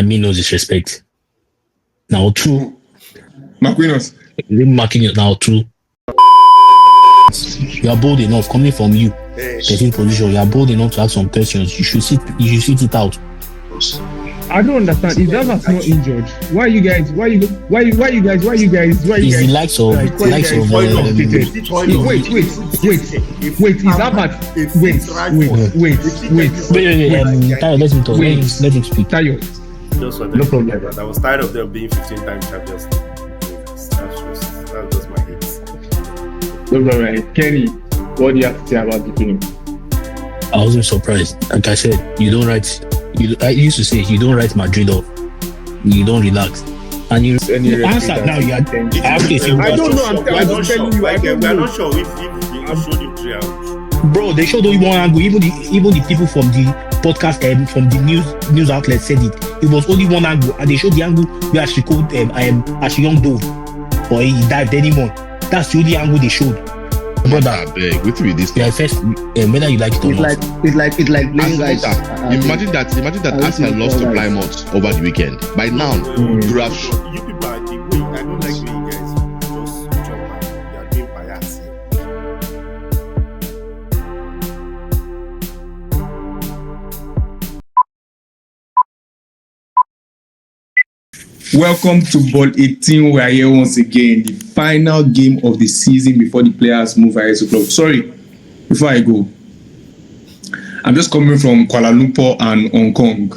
I mean no disrespect. Now true. Marquinhos. Marking it now true. You are bold enough coming from you. 13th position. You are bold enough to ask some questions. You should sit it out. I don't understand. If Navas not injured, why you guys? Why you guys? It's the likes of Wait. Is Navas? Wait. Tayo, let him talk. Let him speak. Tayo. No problem. I was tired of them being 15-time champions. That's just my hate. No problem. Kenny, what do you have to say about the game? I wasn't surprised. Like I said, I used to say you don't write Madrid off. You don't relax. And you answer now. You are. I don't know. I'm not sure. We are not sure if they showed him 3 hours. Bro, they showed only one angle. Even the people from the podcast and from the news outlet said it. It was only one angle, and they showed the angle where she called young dove, or he dived anyone. That's the only angle they showed. Brother, beg, wait till this. Yeah, first, whether you like it or not. It's like playing guys. Imagine that Arsenal lost to Plymouth over the weekend. By now, you have. You people are the way. I don't like when you guys just jump and you are doing bias here. Welcome to Ball 18. We are here once again, the final game of the season before the players move ahead to club. Sorry, before I go, I'm just coming from Kuala Lumpur and Hong Kong.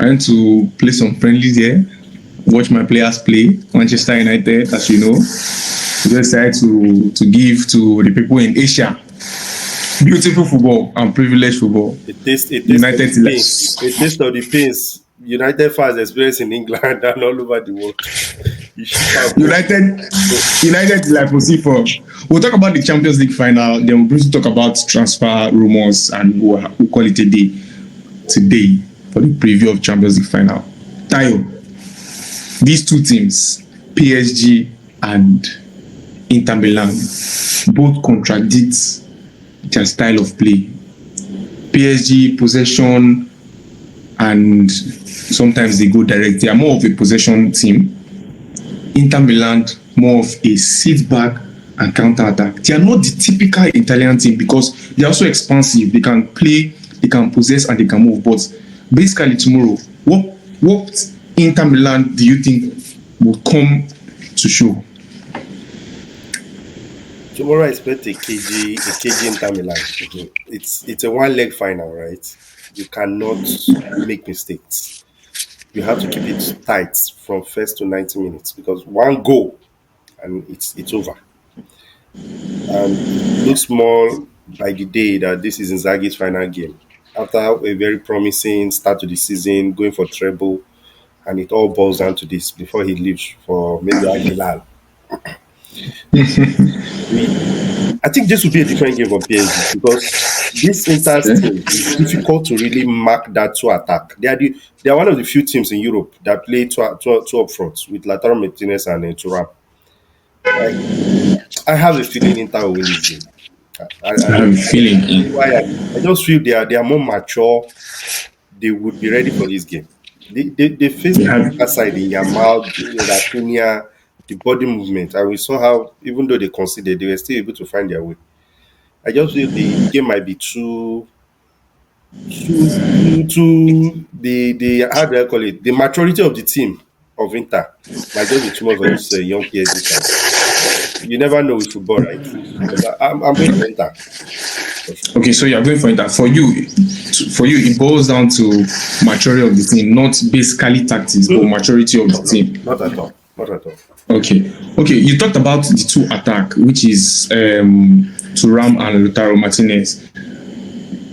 I went to play some friendlies here, watch my players play. Manchester United, as you know, we decided to give to the people in Asia beautiful football and privileged football. It tastes United of the pains. United fans experience in England and all over the world. United is like for. We'll talk about the Champions League final. Then we'll briefly talk about transfer rumors, and we'll call it a day today for the preview of Champions League final. Tayo, these two teams, PSG and Inter Milan, both contradict their style of play. PSG possession, and sometimes they go direct. They are more of a possession team. Inter Milan, more of a sit back and counter attack. They are not the typical Italian team because they are also expansive. They can play, they can possess, and they can move. But basically, tomorrow, what Inter Milan do you think will come to show? Tomorrow I expect a KG Inter Milan. It's a one-leg final, right? You cannot make mistakes. You have to keep it tight from first to 90 minutes because one goal and it's over. And it looks more like the day that this is Inzaghi's final game. After a very promising start to the season, going for treble, and it all boils down to this before he leaves for maybe Al Hilal. I think this will be a different game for PSG because this Inter team is difficult to really mark that two attack. They are one of the few teams in Europe that play two up front with Lautaro Martinez and Thuram. I have a feeling Inter will win this game. I just feel they are more mature. They would be ready for this game. They face the other side in Yamal, Rafinha, the body movement, and we saw how even though they conceded, they were still able to find their way. I just feel the game might be too the how do I call it? The maturity of the team of Inter might just be too much for this young PSG fan. You never know with football, right? I'm going for Inter. Okay, so you're going for Inter. For you, it boils down to maturity of the team, not basically tactics, but maturity of the team. Not at all. Okay. You talked about the two attack, which is Thuram and Lautaro Martinez.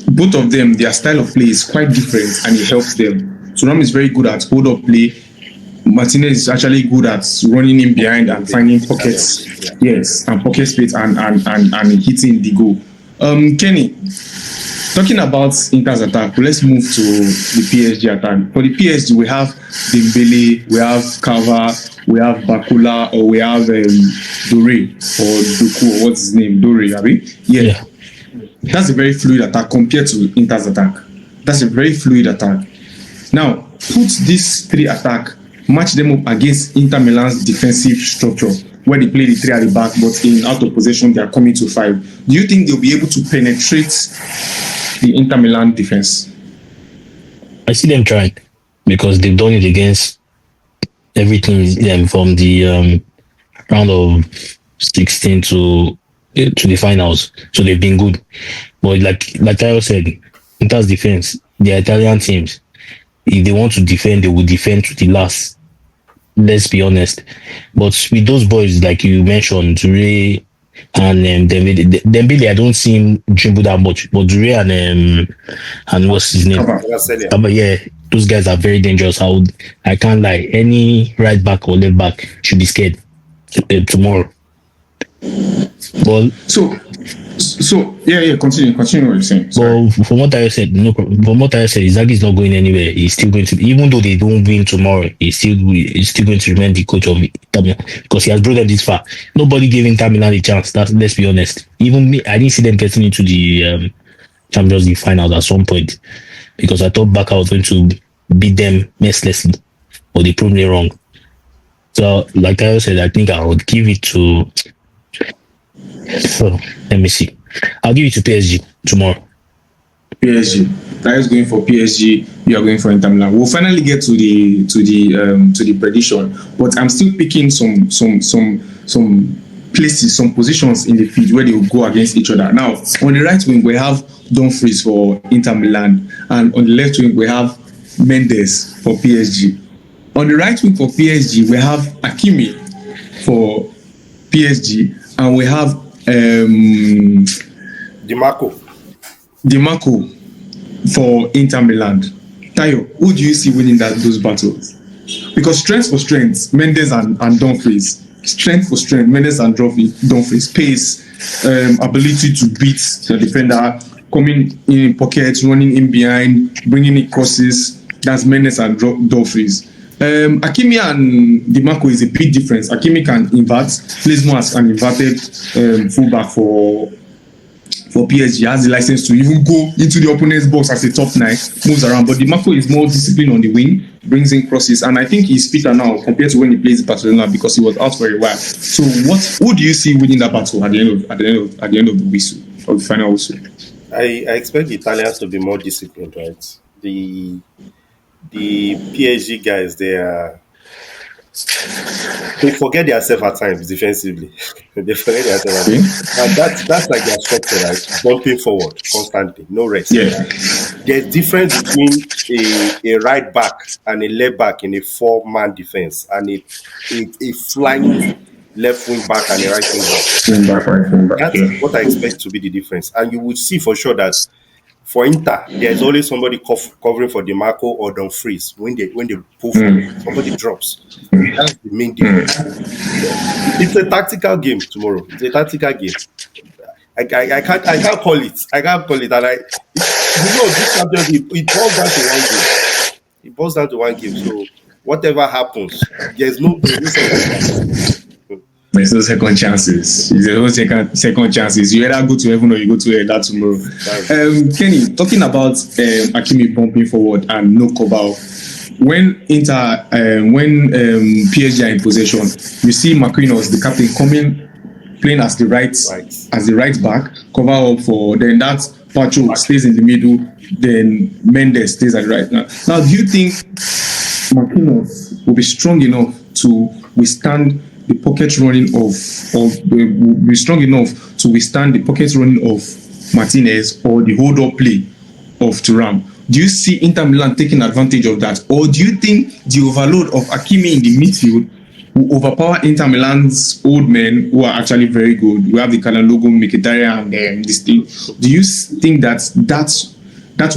Both of them, their style of play is quite different, and it helps them. Thuram is very good at hold-up play. Martinez is actually good at running in behind and finding pockets. Yes, and pocket space and hitting the goal. Kenny, talking about Inter's attack, let's move to the PSG attack. For the PSG, we have Dembele, we have Kava, we have Bakula, or we have Dore, or Doku, or what's his name? Dore, Abi? Yeah. That's a very fluid attack compared to Inter's attack. That's a very fluid attack. Now, put this three attack, match them up against Inter Milan's defensive structure, where they play the three at the back, but in out of possession they are coming to 5. Do you think they'll be able to penetrate the Inter Milan defense? I see them trying because they've done it against everything from the round of 16 to the finals. So they've been good. But like Tayo said, Inter's defense, the Italian teams, if they want to defend, they will defend to the last. Let's be honest. But with those boys, like you mentioned, Dure and Dembele, I don't see him dribble that much. But Dure and what's his name? But yeah, those guys are very dangerous. I can't lie. Any right back or left back should be scared tomorrow. But continue what you're saying. Well, from what I said, no problem. From what I said, Inzaghi is not going anywhere. He's still going to, even though they don't win tomorrow, he's still going to remain the coach of Inter Milan because he has brought them this far. Nobody gave Inter Milan a chance. Let's be honest. Even me, I didn't see them getting into the Champions League finals at some point because I thought Barca was going to beat them mercilessly, but they proved me wrong. So, like I said, I think I would give it to. So let me see. I'll give it to PSG tomorrow. PSG. That is going for PSG. You are going for Inter Milan. We'll finally get to the prediction, but I'm still picking some places, some positions in the field where they will go against each other. Now, on the right wing we have Dumfries for Inter Milan, and on the left wing we have Mendes for PSG. On the right wing for PSG we have Hakimi for PSG, and we have Dimarco for Inter Milan. Tayo, who do you see winning those battles? Because strength for strength, Mendes and Dumfries. Strength for strength, Mendes and Dumfries. Pace, ability to beat the defender, coming in pockets, running in behind, bringing in crosses. That's Mendes and Dumfries. Hakimi and Dimarco is a big difference. Hakimi can invert, plays more as an inverted fullback for PSG. Has the license to even go into the opponent's box as a top 9, moves around. But Dimarco is more disciplined on the wing, brings in crosses, and I think he's fitter now compared to when he plays Barcelona because he was out for a while. So, who do you see winning that battle at the end of the whistle, of the final whistle? I expect the Italians to be more disciplined, right? The PSG guys, they forget themselves at times defensively. They forget themselves. And that's like their structure, right? Bumping forward constantly, no rest. Yeah. There's difference between a right back and a left back in a 4-man defense and a flying left wing back and a right wing back. That's what I expect to be the difference. And you would see for sure that for Inter, there is always somebody covering for Dimarco or Dumfries when they pull forward. Somebody drops. That's the main difference. It's a tactical game tomorrow. It's a tactical game. I can't call it. And this Champions League, it boils down to one game. It boils down to one game. So whatever happens, there's no There's no second chances. There's no second chances. You either go to heaven or you go to hell tomorrow. Kenny, talking about Hakimi bumping forward and no cover. When PSG are in possession, you see Marquinhos, the captain, playing as the right back, cover up for. Then that Pacho stays in the middle. Then Mendes stays at the right. Now, do you think Marquinhos will be strong enough to withstand the pocket running be strong enough to withstand the pocket running of Martinez or the hold-up play of Thuram? Do you see Inter Milan taking advantage of that? Or do you think the overload of Hakimi in the midfield will overpower Inter Milan's old men who are actually very good? We have the Calhanoglu, Mkhitaryan, and this thing. Do you think that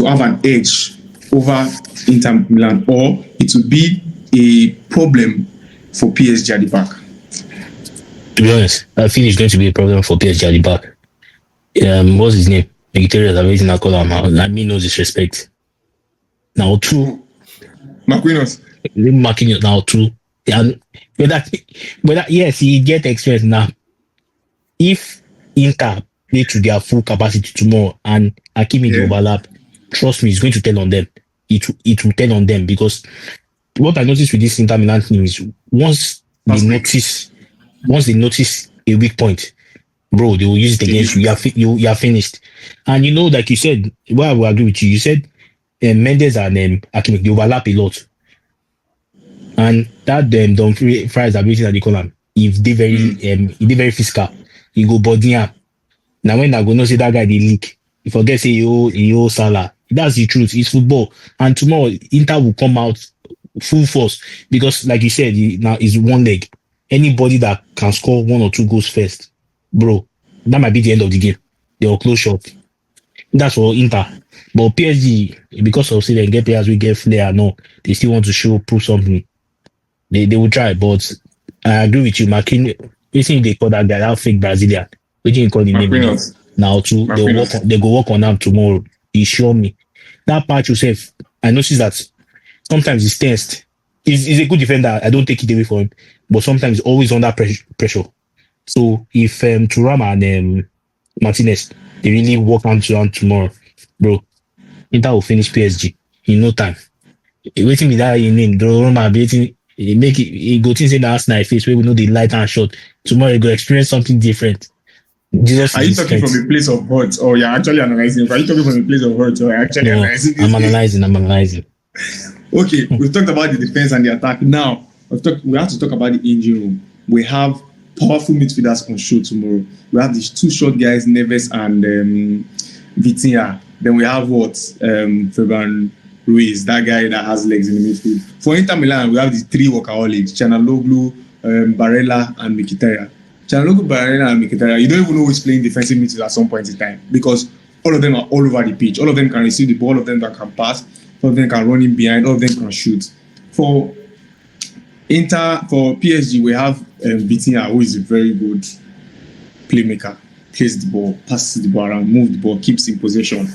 will have an edge over Inter Milan, or it will be a problem for PSG at the back? To be honest, I think it's going to be a problem for PSG at the back. What's his name? Mkhitaryan is amazing. I call him. Let me no disrespect. Now true. Marquinhos now true. And whether yes, he get experience now. If Inter play to their full capacity tomorrow and Hakimi the overlap, trust me, he's going to tell on them. it will turn on them because what I noticed with this Inter Milan team is Last week. once they notice a weak point, bro, they will use it against you. You are finished. And you know, like you said, well, I will agree with you. You said Mendes and Hakimi, they overlap a lot. And that Dumfries ability that they call him, if they very physical, he go body him. Now when I go know say that guy they leak, you forget say you Salah. That's the truth. It's football. And tomorrow Inter will come out full force because, like you said, now it's one leg. Anybody that can score one or two goals first, bro, that might be the end of the game. They will close shop. That's for Inter. But PSG, because of say they get players we get flair, no, they still want to prove something. They will try, but I agree with you. Marquinhos, they call that guy that fake Brazilian. What you call the name again? Marquinhos. Now too, Marquinhos. they go work on them tomorrow. He show me that part yourself. I notice that sometimes he's tensed. He's a good defender. I don't take it away from him, but sometimes he's always under pressure. So if Thuram and Martinez they really work on tomorrow, bro, Inter will finish PSG in no time. Waiting me that in name, Roma waiting. He make it. He go things in the Arsenal face where we know the light and shot. Tomorrow he go experience something different. Jesus Are you talking from a place of hurt or you're actually analyzing? Are you talking from a place of hurt or you're actually analyzing this? I'm analyzing. Okay, we've talked about the defense and the attack. Now, we have to talk about the engine room. We have powerful midfielders on show tomorrow. We have these two short guys, Neves and Vitinha. Then we have Fabian Ruiz, that guy that has legs in the midfield. For Inter Milan, we have the three workaholics, Çalhanoğlu, Barella, and Mkhitaryan. Çalhanoğlu, Barella, and Mkhitaryan, you don't even know who's playing defensive midfield at some point in time because all of them are all over the pitch. All of them can receive the ball, all of them that can pass, all of them can run in behind, all of them can shoot. For PSG, we have Vitinha, who is a very good playmaker. Plays the ball, passes the ball around, moves the ball, keeps in possession.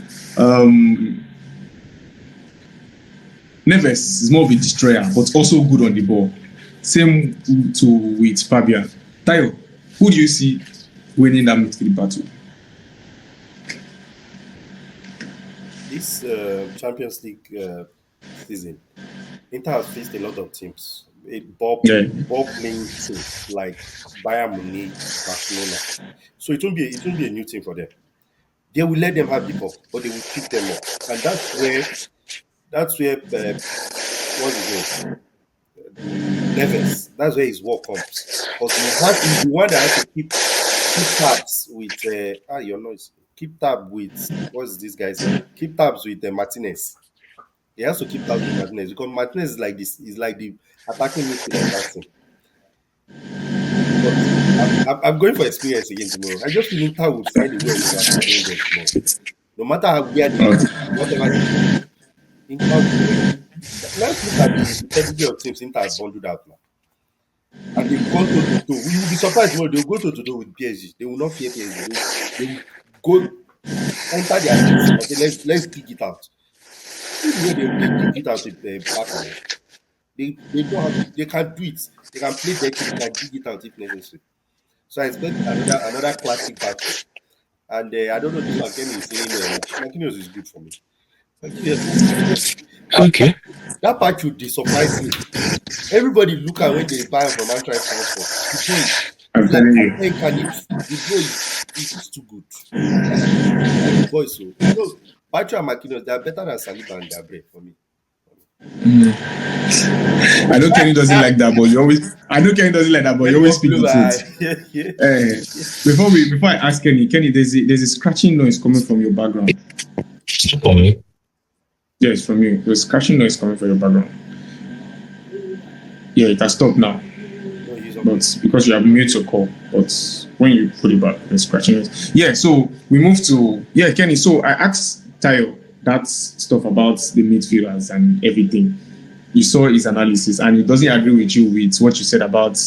Neves is more of a destroyer, but also good on the ball. Same with Fabian. Tayo, who do you see winning that midfield battle? This Champions League season, Inter has faced a lot of teams. Ball playing teams like Bayern Munich, Barcelona. So it won't be a new thing for them. They will let them have the ball, but they will pick them up, and that's where what's his name? Neves. That's where his work comes. Because he's the one that has to keep tabs with your noise. Keep tab with what's this guy's name? Keep tabs with Martinez. He has to keep tabs with Martinez because Martinez is like this. He's like the attacking midfielder of that team. But I'm going for experience again tomorrow. I just feel Inter would find a way of doing them tomorrow. No matter how weird it is, whatever it is. Let's look at the pedigree of teams Inter has bundled out now. And they've gone to. We will be surprised when they'll go to with PSG. They will not fear PSG. They will go enter their space. Okay, let's kick it out. Even though they kick it out with the partner, they don't have, they can do it. They can play dirty, they can dig it out if necessary. So I expect another classic battle. And I don't know this one Kenny is saying Marquinhos is good for me. Okay. That part should surprise me. Everybody look at when they buy him from Antrax Transport. I'm telling you. The boy is too good. The boy so. You know, Batra and Marquinhos, they are better than Saliba and Gabriel for me. I know Kenny doesn't like that, but you always speak the truth. Before I ask Kenny, there's a scratching noise coming from your background. From me? Yes, from you. There's a scratching noise coming from your background. Yeah, it has stopped now. But because you have muted your call, but when you put it back, there's scratching noise. Yeah, so we move to Kenny. So I asked Tayo that stuff about the midfielders and everything. You saw his analysis, and he doesn't agree with you with what you said about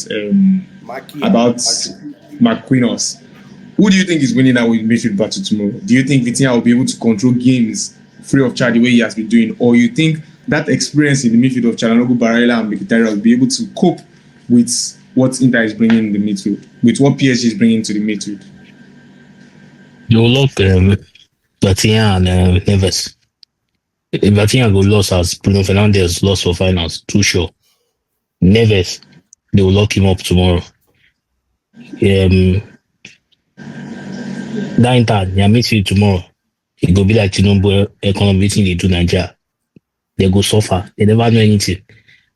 Marquinhos. Who do you think is winning that with midfield battle tomorrow? Do you think Vitinha will be able to control games free of charge the way he has been doing, or you think that experience in the midfield of Çalhanoğlu, Barella, and Mkhitaryan will be able to cope with what Inter is bringing in the midfield, with what PSG is bringing to the midfield? You look Vitinha and Neves. I think I go lost as Bruno Fernandez lost for finals. Too sure. Neves, they will lock him up tomorrow. That Inter, their midfield tomorrow. It go be like Tinubu economy wetin dey do Nigeria. They go suffer. They never know anything.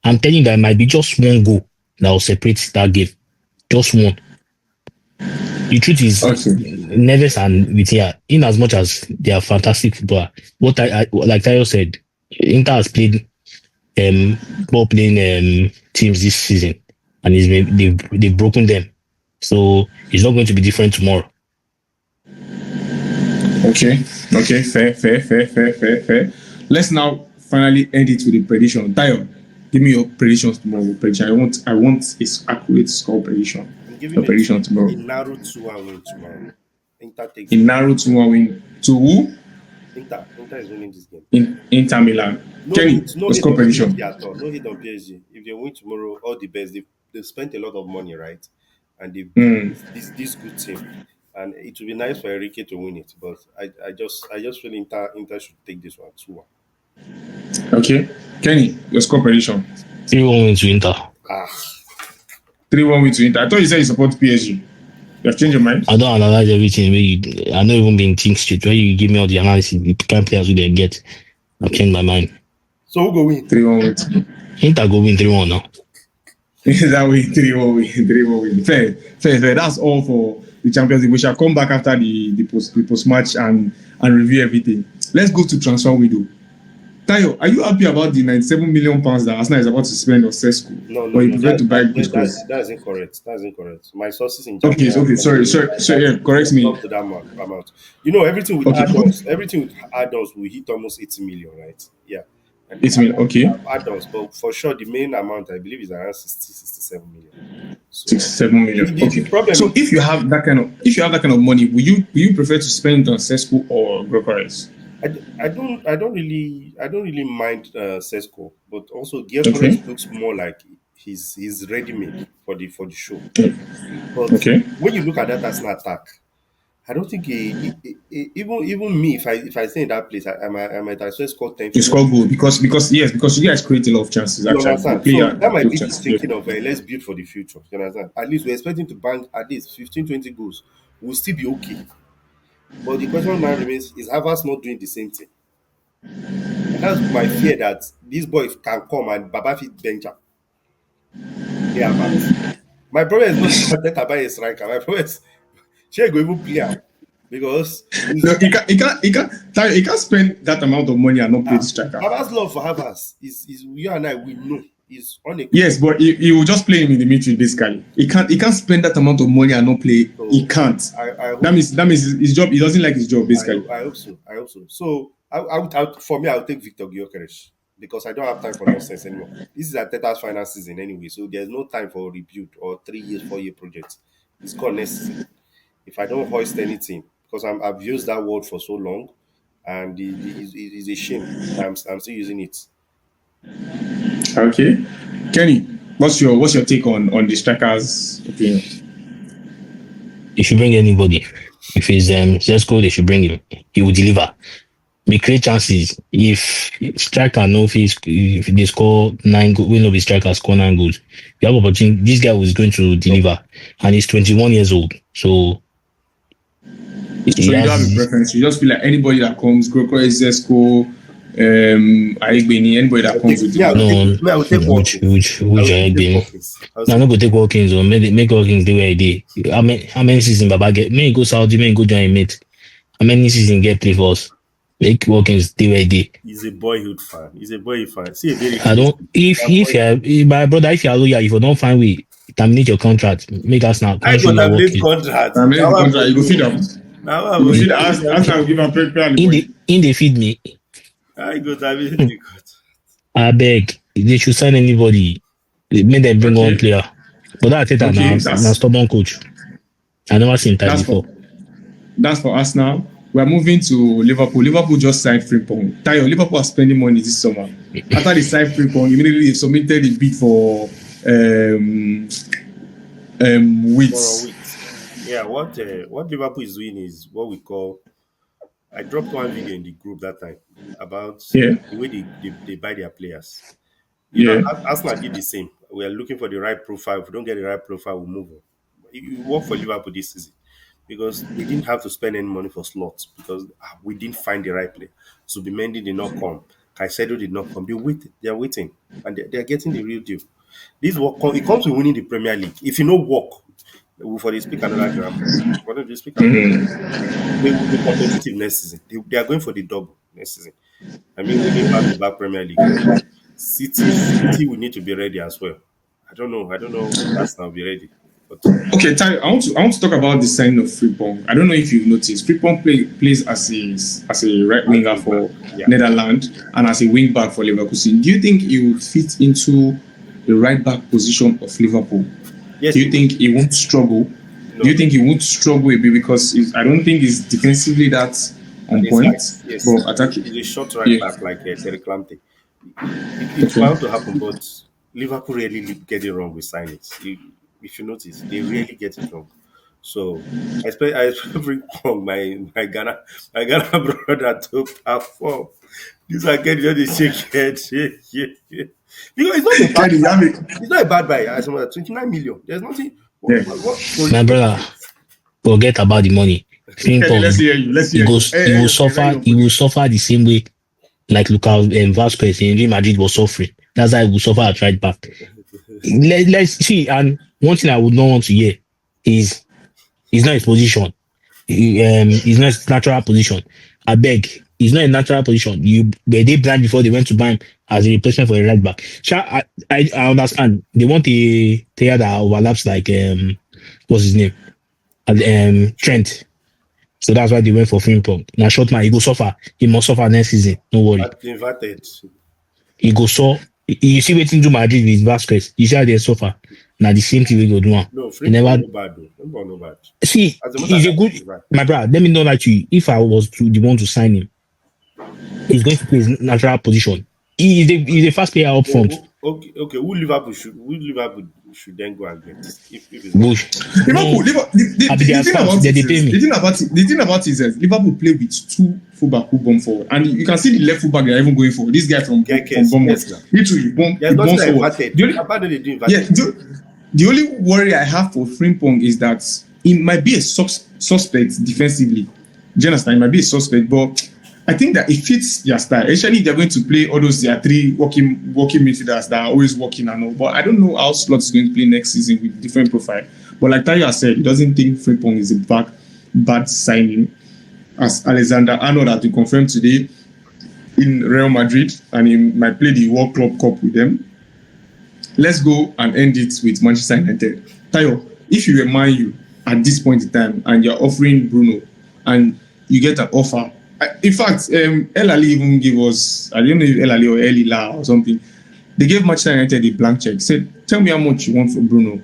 I'm telling you that it might be just one goal that will separate that game. Just one. The truth is, Okay. Neves and Vitia, in as much as they are fantastic footballer, what I like Tayo said, Inter has played ball playing teams this season, and they've broken them. So it's not going to be different tomorrow. Okay. Okay. Fair. Let's now finally end it with a prediction. Tayo, give me your predictions tomorrow. Prediction. I want a accurate score prediction. I'm A giving prediction tomorrow. a narrow 2-1 win tomorrow. Inter takes A narrow 2-1 win to who? Inter is winning this game. In Inter Milan. No Kenny, hit, no your hit score on prediction. PSG at all. No hit on PSG. If they win tomorrow, all the best. They've spent a lot of money, right? And they've built this good team. And it would be nice for Enrique to win it, but I just feel Inter should take this one 2-1. Okay. Kenny, your score prediction. 3-1 win to Inter. 3-1 win to Inter. I thought you said you support PSG. You have changed your mind? I don't analyze everything. I don't even be in Think Street. Where you give me all the analysis, the kind of players who they get, I've changed my mind. So who go win? 3-1 win to Inter go win 3-1 now. that way, 3-1 win. 3-1 win. Fair. That's all for the Champions League. We shall come back after the post match and review everything. Let's go to transfer window. Tayo, are you happy about the 97 million pounds that Arsenal is about to spend on Sesko? No. Or you prefer to buy Busquets? That's incorrect. That's incorrect. My sources in Okay. Sorry. Yeah, correct me. Up to that amount. You know, everything with Okay. add-ons, we hit almost 80 million, right? Yeah. And 8 million. Okay. Add-ons, but for sure, the main amount I believe is around 67 million. So 67 million. the Okay. problem So is- if you have that kind of money, will you prefer to spend on Sesko or Gyökeres? I don't really mind Sesko, but also Gyökeres looks more like he's ready made for the show. But Okay. when you look at that Arsenal attack, I don't think even me, if I stay in that place, I might as well score 10. You score goal because you guys create a lot of chances. You Actually, understand? the So player that might be create his chances. Yeah. thinking of let's build for the future. You understand? At least we're expecting to bank at least 15, 20 goals. We'll still be okay. But the question now remains: is Havertz not doing the same thing? And that's my fear that this boy can come and Baba fit bench am. Yeah, Havertz. My problem is not that Baba is striker. My problem is she go even play am because No, he can't spend that amount of money and not play the striker. Baba's love for Havertz is you and I we know is unequivocal. Yes, but he will just play him in the midfield basically. He can't spend that amount of money and not play. So, He can't. I hope, That means his job. He doesn't like his job basically. I hope so. So for me, I would take Victor Gyökeres because I don't have time for nonsense anymore. This is Arteta's final season anyway, so there's no time for rebuild or 3 years, 4 year projects. It's gone next season. If I don't hoist anything, because I've used that word for so long, and it's a shame. I'm still using it. Okay, Kenny, what's your take on the strikers' opinion? They should bring anybody. If it's Sesko, they should bring him. He will deliver. We create chances. If striker no if they score 9 goals, will not be striker score 9 goals. You have opportunity. This guy was going to deliver, and he's 21 years old. So you don't have a preference. You just feel like anybody that comes, Gyökeres, Sesko, Aigbeni, anybody that comes with Yeah, it. I will take which Aigbeni. I'm not gonna take Walkins or make Walkins the way I did. How many seasons Baba get? May he go Saudi, may he go join a mate. How many seasons get play for us? Make Walkins the way I did. He's a boyhood fan. See a very I don't. If my brother, if you're loyal, if you don't find way, terminate your contract. Make us now. I got a big contract. I mean, the contract, you go feed them. Now You go feed Arsenal, give them pay. In they feed me. I got a big contract. I beg. They should sign anybody. Make them bring one player. But that's it. Now stubborn coach. I never seen that before. That's for Arsenal. We are moving to Liverpool. Liverpool just signed Frimpong. Tayo, Liverpool are spending money this summer. After they signed Frimpong, immediately they submitted a bid for Wits. Yeah, what Liverpool is doing is what we call I dropped one video in the group that time about Yeah, the way they buy their players. You know, yeah. Arsenal did the same. We are looking for the right profile. If we don't get the right profile, we move on. You work for Liverpool this season because they didn't have to spend any money for slots because we didn't find the right player. Zubimendi did not come. Caicedo did not come. They waited. They are waiting, and they are getting the real deal. This work it comes with winning the Premier League. If you know work, we will for they speak another grammar. For them, they speak another they will be competitive next season. They are going for the double next season. I mean, winning back-to-back Premier League, right? City will need to be ready as well. I don't know. I don't know if Arsenal will be ready. But Okay, Ty, I want to talk about the signing of Frimpong. I don't know if you've noticed. Frimpong plays as a right winger for yeah, Netherlands and as a wing back for Leverkusen. Do you think he will fit into the right back position of Liverpool? yes, Do you think he won't struggle? Do you no. think he won't struggle a bit because I don't think he's defensively that And on it's point, like yes, but attacking. it's a short right Yeah. back like Terry Clamte. It's Okay. bound to happen, but Liverpool really get it wrong with signings. If you notice, they really get it wrong. So I bring wrong my Ghana brother to perform. These are getting all the shake head, because it's not a bad Kenny, you buy. have it. It's not a bad buy. As 29 million. There's nothing. Yeah. What story My is brother, forget about the money. Kenny, let's Frimpong, hear you. Let's he hear you. goes, Hey, he hey, will okay, very suffer, on he point. will suffer the same way like Lucas Vasquez in Real Madrid was suffering. That's why he will suffer at right back. Let's see. And one thing I would not want to hear is he's not his position. He's not his natural position. I beg, he's not a natural position. You were they blind before they went to buy him as a replacement for a right back. I understand. They want a player that overlaps like what's his name? Trent Trent. So that's why they went for Frimpong. Now short man, he go suffer. He must suffer next season. No worry. at inverted. He go so you see wetin do Madrid with Vasquez. You see how they suffer. Now the same thing we go do am. No, He Frimpong never no bad though. Frimpong no bad. see. As a matter of He's a fact, good he's right. my brother. Let me know that you. If I was to the one to sign him, he's going to play his natural position. He's a fast player up front. Okay. Who Liverpool should then go and get if it's not Bush. No, Liverpool, I be their thing spouse. about They it they pay is me. the thing about it is that Liverpool play with two fullback who bomb forward, and you can see the left fullback they're even going for. This guy from Gekes, Bournemouth, yes now. literally bomb There's he nothing bombs like forward. inverted. The only, How bad do they do yeah, inverted? the only worry I have for Frimpong is that he might be a suspect defensively. Do you understand? He might be a suspect, but I think that it fits their style. Especially if they're going to play all those their three working midfielders that are always working and all. But I don't know how Slot is going to play next season with different profile. But like Tayo said, he doesn't think Frimpong is a bad signing. As Alexander Arnold has been confirmed today in Real Madrid, and he might play the World Club Cup with them. Let's go and end it with Manchester United. Tayo, if you remind you at this point in time and you're offering Bruno and you get an offer, in fact, El Ali even gave us, I don't know if El Ali or Elila or something, they gave Manchester United a blank check, said, tell me how much you want for Bruno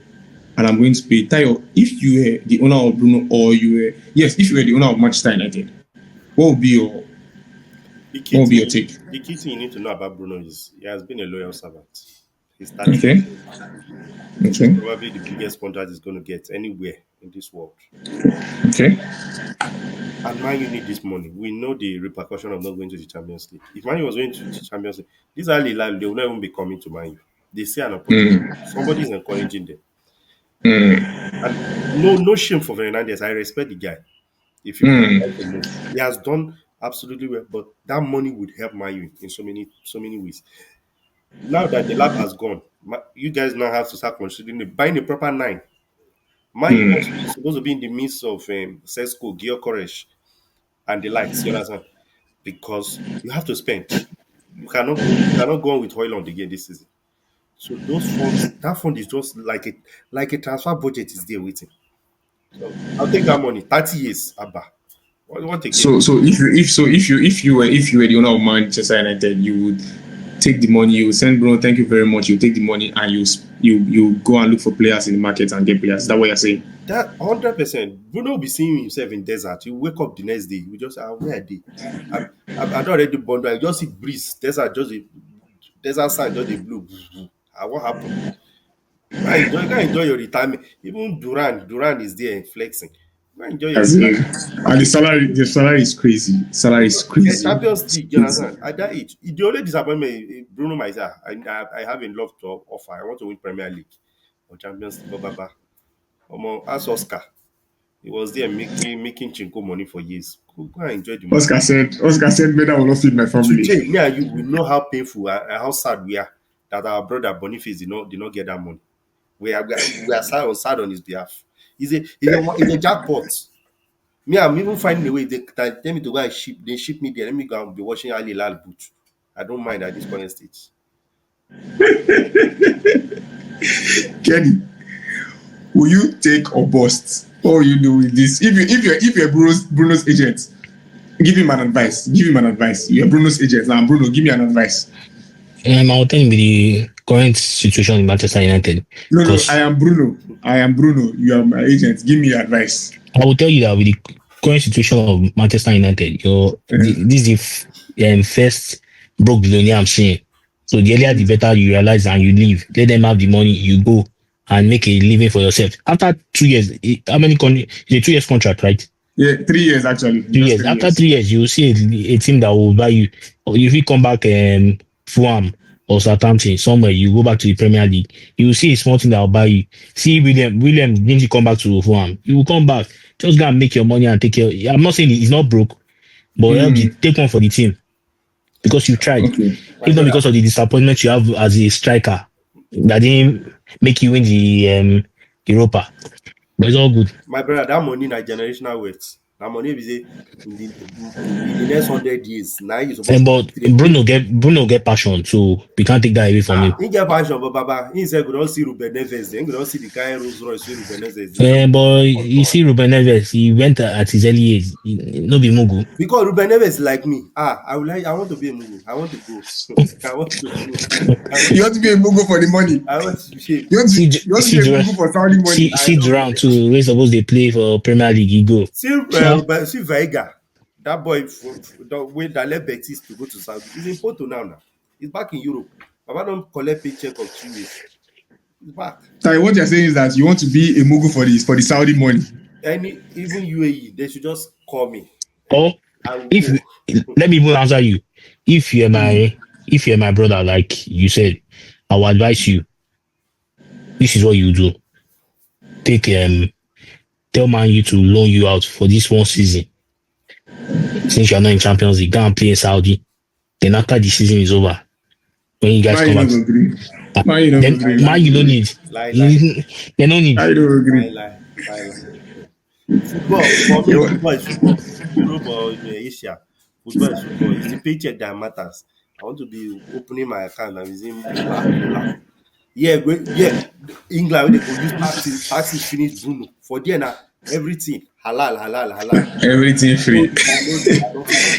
and I'm going to pay. Tayo, if you were the owner of Bruno or if you were the owner of Manchester United, what would be your The what key would be your thing, take? the key thing you need to know about Bruno is he has been a loyal servant. He's 30 Okay, years old. This is okay, probably the biggest contract he's going to get anywhere in this world. okay. And Man U need this money. We know the repercussion of not going to the Champions League. If Man U was going to the Champions League, this early line, they will not even be coming to Man U. They see an opportunity. Somebody is encouraging them. And no shame for Fernandez. I respect the guy. If you want to move, he has done absolutely well. But that money would help Man U in so many ways. Now that the lap has gone, you guys now have to start considering buying a proper nine. Man U is supposed to be in the midst of Sesko, Gio Koresh, and the likes. You understand? Because you have to spend. You cannot go on with Hoyland again this season. So those funds, that fund is just like a transfer budget is there waiting. So I'll take that money. 30 years, Abba. What again? So if you were the owner of Manchester United, you would take the money, you would send Bruno, thank you very much, you take the money and you go and look for players in the market and get players. Is that what you're saying? That 100%. Bruno will be seeing himself in desert. You wake up the next day, you just where are they? I don't already bundle. I just see breeze. Desert side just the blue. What happened? You can enjoy your retirement. Even Duran is there flexing. Go and enjoy As yourself. in, and the salary is crazy. Salary is crazy. Champions It's League, you crazy. understand? At that age, the only disappointment Bruno might say, I have a lot to offer. I want to win Premier League or Champions League. Blah, blah, blah. Ask Oscar. He was there making chinko money for years. Go and enjoy the money. Oscar said, "Man, I will not feed my family." Today, me and you will know how painful and how sad we are that our brother Boniface did not get that money. We are sad on his behalf. He's a jackpot. Me, I'm even finding a way. They tell me to go and ship. They ship me there. Let me go and be watching Ali Lal boot. I don't mind at this current stage. Kenny, will you take or bust? What will you do with this? If you're Bruno's agent, give him an advice. Give him an advice. You're Bruno's agent now. Bruno, give me an advice. I'll tell you the current situation in Manchester United. No, Because I am Bruno. You are my agent. Give me advice. I will tell you that with the current situation of Manchester United, this is the first broke billionaire I'm seeing. So the earlier the better you realize and you leave. Let them have the money, you go and make a living for yourself. After 2 years, how many it's a 2 years contract, right? Yeah, 3 years actually. 3 years. After 3 years, you will see a team that will buy you. Or if you come back Fulham or Southampton, somewhere you go back to the Premier League, you will see a small thing that will buy you. See William didn't come back to Fulham. You will come back. Just go and make your money and take care. I'm not saying he's not broke, but help take one for the team because you tried. Okay. If not because of the disappointment you have as a striker that didn't make you win the Europa. But it's all good. My brother, that money na generational wealth. That money be say in the next 100 years. Now you supposed But to Bruno get passion, so we can't take that away from him. he get passion, but Baba, he said we don't see Ruben Neves. Then we don't see the kind Rolls Royce wey Ruben Neves dey. But you see Ruben Neves, he went at his early age. No be Mugu. Because Ruben Neves like me. I want to be a Mugu. I want to go. I want to go. You want to be a Mugu for the money. I want to shape. You want to be a Mugu for Saudi money. See Durant too. We're supposed to play for Premier League. He go. See Veiga. That boy the way that left Betis to go to Saudi. He's in Porto now. He's back in Europe. Baba don't collect paycheck of 2 years. He's back. So what you're saying is that you want to be a Mugu for the Saudi money. Even UAE, they should just call me. Or let me even answer you. If you're my brother, like you said, I will advise you. This is what you do. Take tell Man U to loan you out for this one season. Since you're not in Champions League, go and play in Saudi. Then after the season is over, when you guys come back, Man U don't need. They don't need. I don't agree. Lie. Football, for me, football is football. Europe or Asia, football is football. It's the paycheck that matters. I want to be opening my account and using $1. Yeah, England they go use taxes finish Bruno. For there now, everything halal. Everything free.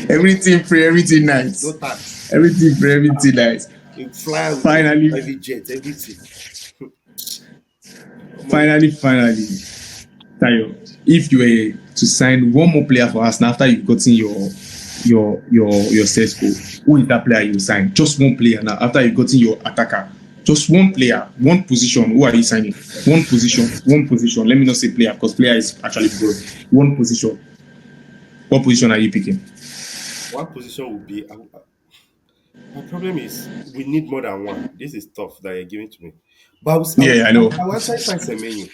Everything free, everything nice. No tax. Everything free, everything nice. You fly with Finally. private jet, everything. Finally. Tayo, if you were to sign one more player for us now after you've gotten your set goal, who is that player you sign? Just one player now after you've gotten your attacker. Just one player, one position. Who are you signing? One position. Let me not say player because player is actually broad. One position. What position are you picking? One position would be. My problem is we need more than one. This is tough that you're giving to me. But I know. I will sign Semenyo.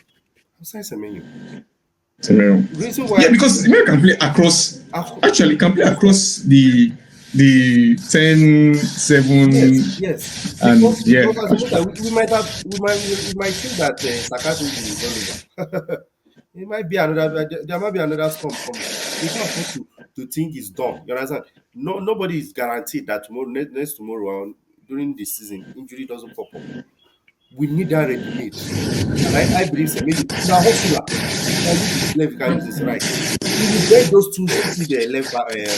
Reason why? Yeah, because Semenyo can play across. Actually, can play across the 10, 7. Yes. And because we might think that Sakato is done. It might be another. There might be another storm coming. We can't afford to think it's done. You understand? Nobody is guaranteed that next tomorrow during the season injury doesn't pop up. We need that ready-made. And I believe maybe now hustler. Left you can use this right. If you break those two the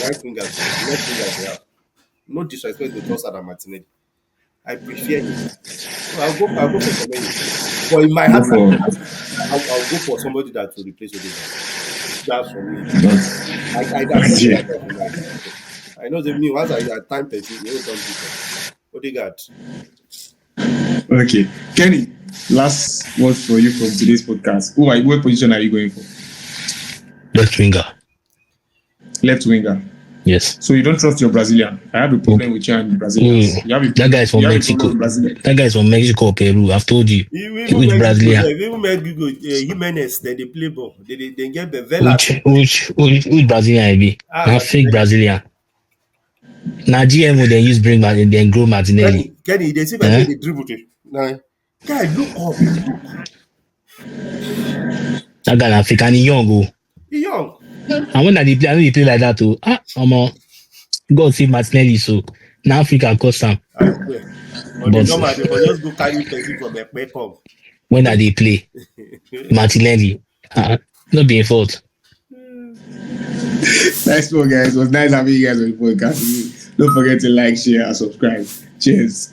right fingers, left fingers they have. No disrespect to Trossard and Martinelli. I prefer him. So I'll go for Semenyo. But in my heart, I'll go for somebody that will replace Odegaard. That's for me. I know the me once I time person, you don't do that. Odegaard. Okay, Kenny. Last word for you from today's podcast. What position are you going for? Left winger. Left winger. Yes. So you don't trust your Brazilian. I have a problem with you and Brazilians. You have a, That guy is from you have a Mexico. problem with Brazilian. That guy is from Mexico or Peru. I've told you. Which Brazilian? Even Mexico, Jimenez, they play ball. They get the Vela. Which Brazilian I be? Now fake Brazilian. Now GMO then use bring then grow Martinelli. Kenny, they see my say they dribble it. Now, guy, look up. That guy African young go. He young. And when they play, I know they play like that too. God save Martinelli so now Africa cost him. I swear. But they normal, they will just go carry person from a pump. When they play Martinelli, not being fault. Nice one, guys. It was nice having you guys on the podcast. Don't forget to like, share, and subscribe. Cheers.